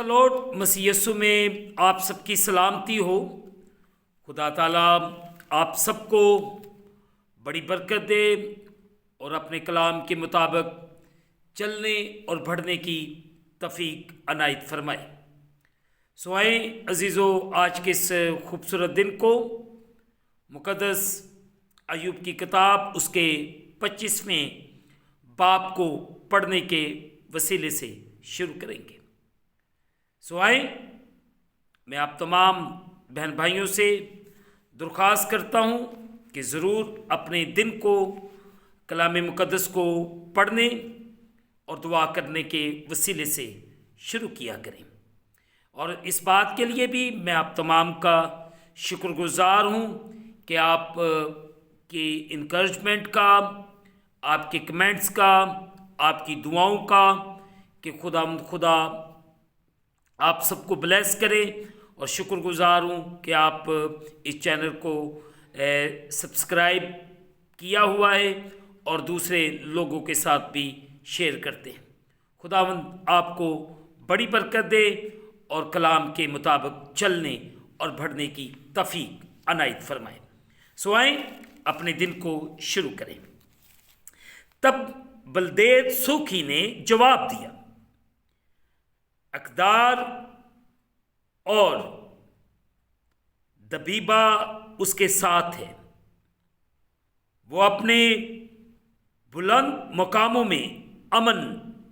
Lord मसीह यीशु में आप सबकी सलामती हो। खुदा ताला आप सबको बड़ी बरकत दे और अपने कलाम के मुताबिक चलने और बढ़ने की तौफीक अनायत फरमाए। सो आए अजीज़ों, आज के इस खूबसूरत दिन को मुक़द्दस अय्यूब की किताब उसके 25वें बाब को पढ़ने के वसीले से शुरू करेंगे। सो आए, मैं आप तमाम बहन भाइयों से दरख्वास्त करता हूँ कि ज़रूर अपने दिन को कलाम मुक़द्दस को पढ़ने और दुआ करने के वसीले से शुरू किया करें। और इस बात के लिए भी मैं आप तमाम का शुक्रगुज़ार हूँ कि आप की इनकरेजमेंट का, आपके कमेंट्स का, आपकी दुआओं का, कि खुदा आप सबको ब्लेस करे। और शुक्रगुज़ार हूँ कि आप इस चैनल को सब्सक्राइब किया हुआ है और दूसरे लोगों के साथ भी शेयर करते हैं। खुदावंद आपको बड़ी बरकत दे और कलाम के मुताबिक चलने और बढ़ने की तौफीक अनायत फरमाए। सो आए अपने दिन को शुरू करें। तब बलदेद सूखी ने जवाब दिया, अकदार और दबीबा उसके साथ है, वो अपने बुलंद मकामों में अमन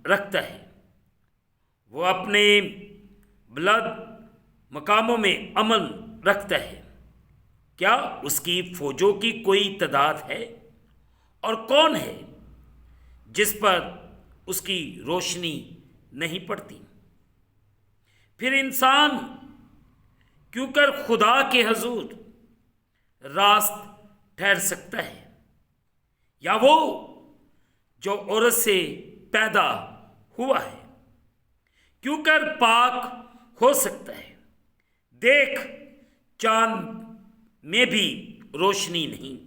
रखता है, वो अपने बुलंद मकामों में अमन रखता है। क्या उसकी फौजों की कोई तादाद है? और कौन है जिस पर उसकी रोशनी नहीं पड़ती? फिर इंसान क्यों कर खुदा के हजूर रास्त ठहर सकता है? या वो जो औरत से पैदा हुआ है क्यों कर पाक हो सकता है? देख, चांद में भी रोशनी नहीं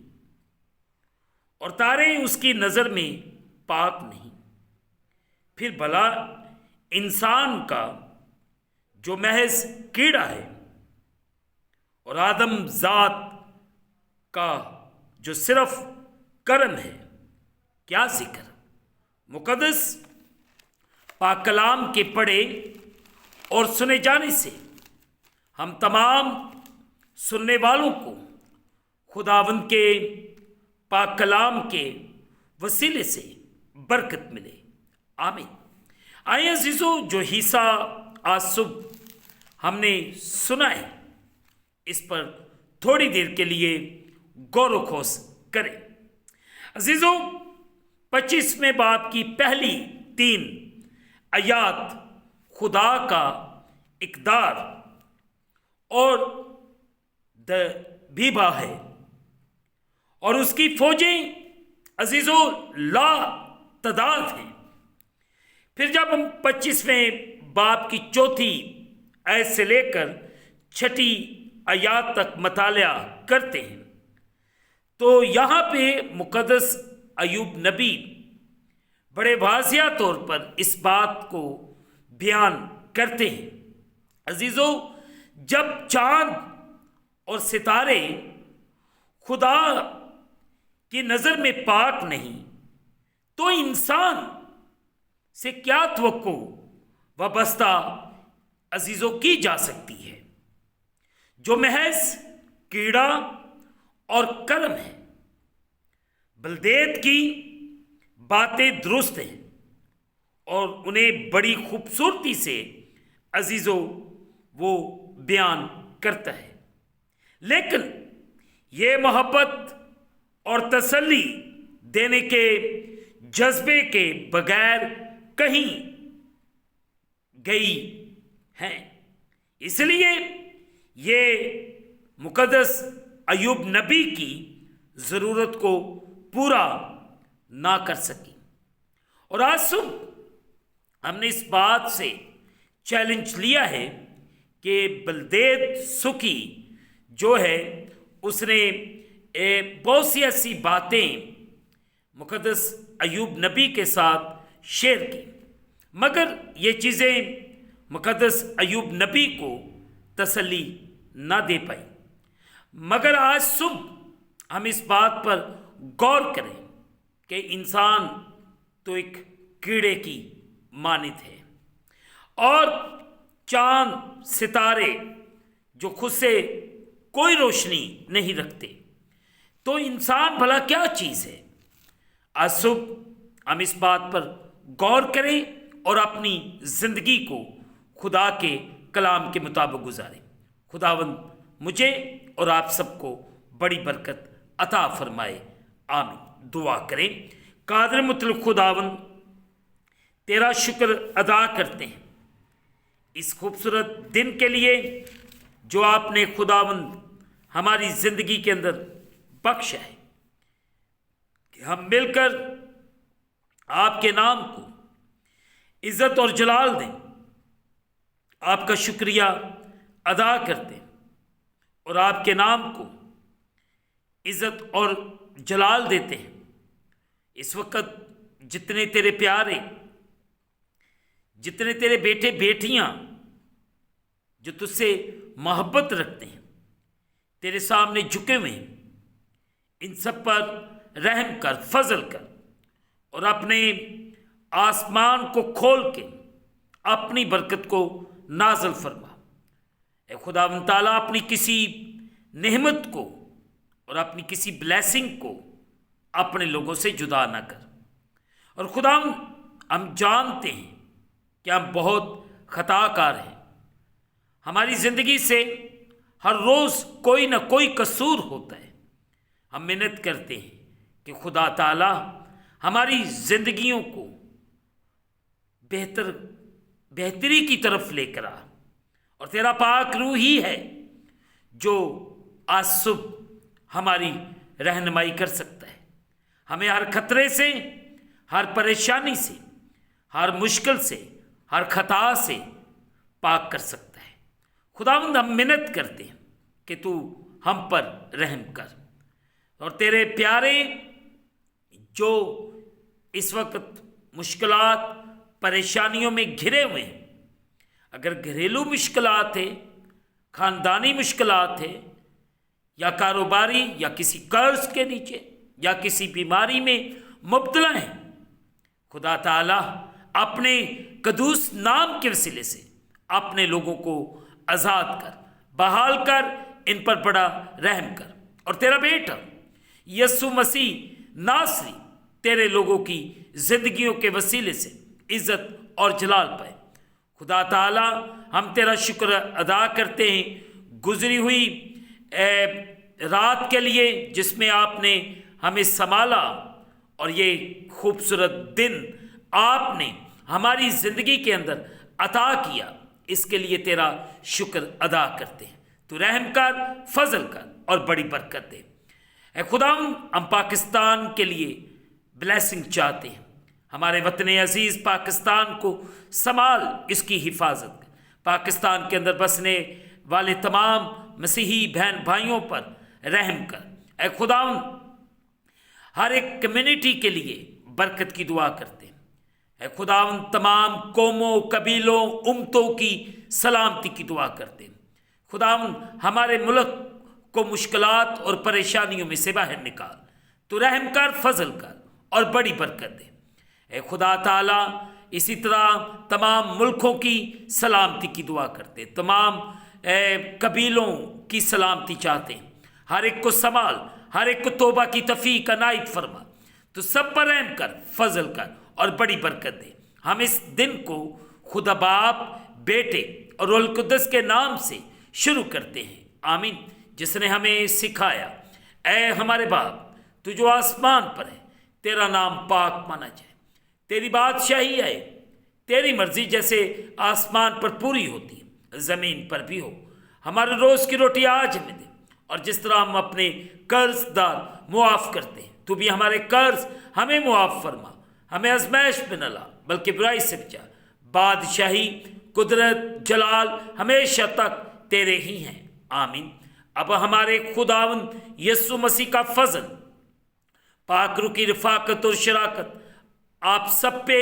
और तारे उसकी नज़र में पाक नहीं। फिर भला इंसान का जो महज कीड़ा है और आदम ज़ात का जो सिर्फ कर्म है, क्या जिक्र। मुक़द्दस पाक कलाम के पढ़े और सुने जाने से हम तमाम सुनने वालों को खुदावंद के पाक कलाम के वसीले से बरकत मिले। आमीन। आइए अज़ीज़ों, जो हिस्सा आज सुबह हमने सुना है, इस पर थोड़ी देर के लिए गौर व खोज करें। अज़ीज़ों, 25वें बाब की पहली 3 आयात खुदा का इक़दार और दबीबा है और उसकी फौजें अज़ीज़ों ला तादाद हैं। फिर जब हम 25वें बाब की चौथी आयत से लेकर 6ठी आयत तक मतालिया करते हैं तो यहाँ पे मुक़द्दस अय्यूब नबी बड़े वाज़िया तौर पर इस बात को बयान करते हैं। अज़ीज़ों, जब चाँद और सितारे खुदा की नज़र में पाक नहीं तो इंसान से क्या तवक्को वाबस्ता अज़ीज़ों की जा सकती है, जो महज कीड़ा और कर्म है। बलदेद की बातें दुरुस्त हैं और उन्हें बड़ी खूबसूरती से अज़ीज़ों वो बयान करता है, लेकिन ये मोहब्बत और तसल्ली देने के जज्बे के बगैर कहीं गई हैं। इसलिए ये मुक़द्दस अय्यूब नबी की ज़रूरत को पूरा ना कर सकी। और आज सुबह हमने इस बात से चैलेंज लिया है कि बलदेद सुखी जो है उसने बहुत सी ऐसी बातें मुक़द्दस अय्यूब नबी के साथ शेयर की, मगर ये चीज़ें मुक़द्दस अयूब नबी को तसल्ली ना दे पाई। मगर आज सुबह हम इस बात पर गौर करें कि इंसान तो एक कीड़े की मानित है, और चांद सितारे जो खुद से कोई रोशनी नहीं रखते, तो इंसान भला क्या चीज़ है। आज सुबह हम इस बात पर गौर करें और अपनी ज़िंदगी को खुदा के कलाम के मुताबिक गुजारें। खुदावंद मुझे और आप सबको बड़ी बरकत अता फरमाए, आमीन। दुआ करें। कादिर मुतलक खुदावंद, तेरा शुक्र अदा करते हैं इस खूबसूरत दिन के लिए जो आपने खुदावंद हमारी ज़िंदगी के अंदर बख्शा है, कि हम मिलकर आपके नाम को इज़्ज़त और जलाल दें, आपका शुक्रिया अदा करते हैं और आपके नाम को इज़्ज़त और जलाल देते हैं। इस वक्त जितने तेरे प्यारे, जितने तेरे बेटे बेटियां जो तुझसे मोहब्बत रखते हैं, तेरे सामने झुके हुए हैं, इन सब पर रहम कर, फजल कर, और अपने आसमान को खोल के अपनी बरकत को नाज़िल फरमा। ए खुदावंद ताला, अपनी किसी नेमत को और अपनी किसी ब्लेसिंग को अपने लोगों से जुदा ना कर। और खुदावंद, हम जानते हैं कि हम बहुत खताकार हैं, हमारी ज़िंदगी से हर रोज़ कोई ना कोई कसूर होता है। हम मिन्नत करते हैं कि खुदा ताला हमारी ज़िंदगियों को बेहतरी की तरफ लेकर आ, और तेरा पाक रूह ही है जो आज सुबह हमारी रहनुमाई कर सकता है। हमें हर खतरे से, हर परेशानी से, हर मुश्किल से, हर खता से पाक कर सकता है। खुदावंद, हम मिन्नत करते हैं कि तू हम पर रहम कर, और तेरे प्यारे जो इस वक्त मुश्किलात परेशानियों में घिरे हुए हैं, अगर घरेलू मुश्किलात है, ख़ानदानी मुश्किलात है, या कारोबारी, या किसी कर्ज के नीचे, या किसी बीमारी में मुब्तला हैं, खुदा ताला अपने कदूस नाम के वसीले से अपने लोगों को आज़ाद कर, बहाल कर, इन पर बड़ा रहम कर, और तेरा बेटा यीशु मसीह नासरी तेरे लोगों की ज़िंदगियों के वसीले से इज़्ज़त और जलाल पाए। खुदा ताला, हम तेरा शुक्र अदा करते हैं गुजरी हुई रात के लिए जिसमें आपने हमें संभाला, और ये खूबसूरत दिन आपने हमारी ज़िंदगी के अंदर अता किया, इसके लिए तेरा शुक्र अदा करते हैं। तू रहम कर, फजल कर और बड़ी बरकत दे। ऐ खुदावंद, हम पाकिस्तान के लिए ब्लेसिंग चाहते हैं। हमारे वतन अजीज़ पाकिस्तान को संभाल, इसकी हिफाजत कर। पाकिस्तान के अंदर बसने वाले तमाम मसीही बहन भाइयों पर रहम कर। ऐ खुदावंद, हर एक कम्युनिटी के लिए बरकत की दुआ करते हैं। ऐ खुदावंद, तमाम कौमों, कबीलों, उम्मतों की सलामती की दुआ करते हैं। खुदावंद, हमारे मुल्क को मुश्किलात और परेशानियों में से बाहर निकाल। तो रहम कर, फजल कर और बड़ी बरकत दे। ऐ खुदा ताला, इसी तरह तमाम मुल्कों की सलामती की दुआ करते, तमाम कबीलों की सलामती चाहते हैं। हर एक को संभाल, हर एक को तौबा की तौफीक अनायत फरमा। तो सब पर रहम कर, फजल कर और बड़ी बरकत दे। हम इस दिन को खुदा बाप, बेटे और रूहुल कुद्दस के नाम से शुरू करते हैं, आमीन। जिसने हमें सिखाया, ऐ हमारे बाप, तू जो आसमान पर है, तेरा नाम पाक माना जाए, तेरी बादशाही आए, तेरी मर्जी जैसे आसमान पर पूरी होती है ज़मीन पर भी हो। हमारे रोज़ की रोटी आज हमें दे, और जिस तरह हम अपने कर्जदार मुआफ़ करते हैं, तू भी हमारे कर्ज हमें मुआफ़ फरमा। हमें आज़माइश में न ला, बल्कि बुराई से बचा। बादशाही, कुदरत, जलाल हमेशा तक तेरे ही हैं, आमीन। अब हमारे खुदावंद यीशु मसीह का फजल, पाकरू की रफ़ाकत और शराकत आप सब पे,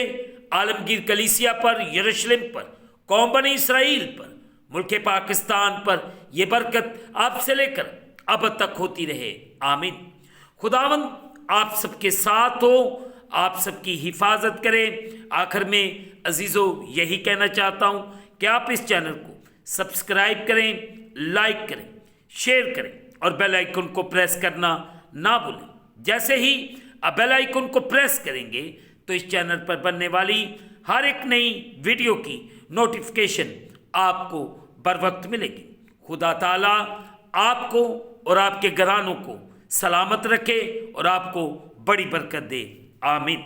आलमगीर कलीसिया पर, यरूशलेम पर कौम बनी इसराइल पर, मुल्क पाकिस्तान पर यह बरकत आप से लेकर अब तक होती रहे, आमीन। खुदावंद आप सबके साथ हो, आप सबकी हिफाजत करें। आखिर में अजीज़ों यही कहना चाहता हूँ कि आप इस चैनल को सब्सक्राइब करें, लाइक करें, शेयर करें और बेल आइकन को प्रेस करना ना भूलें। जैसे ही आप बेल आइकन को प्रेस करेंगे तो इस चैनल पर बनने वाली हर एक नई वीडियो की नोटिफिकेशन आपको बर वक्त मिलेगी। खुदा ताला आपको और आपके घरानों को सलामत रखे और आपको बड़ी बरकत दे, आमीन।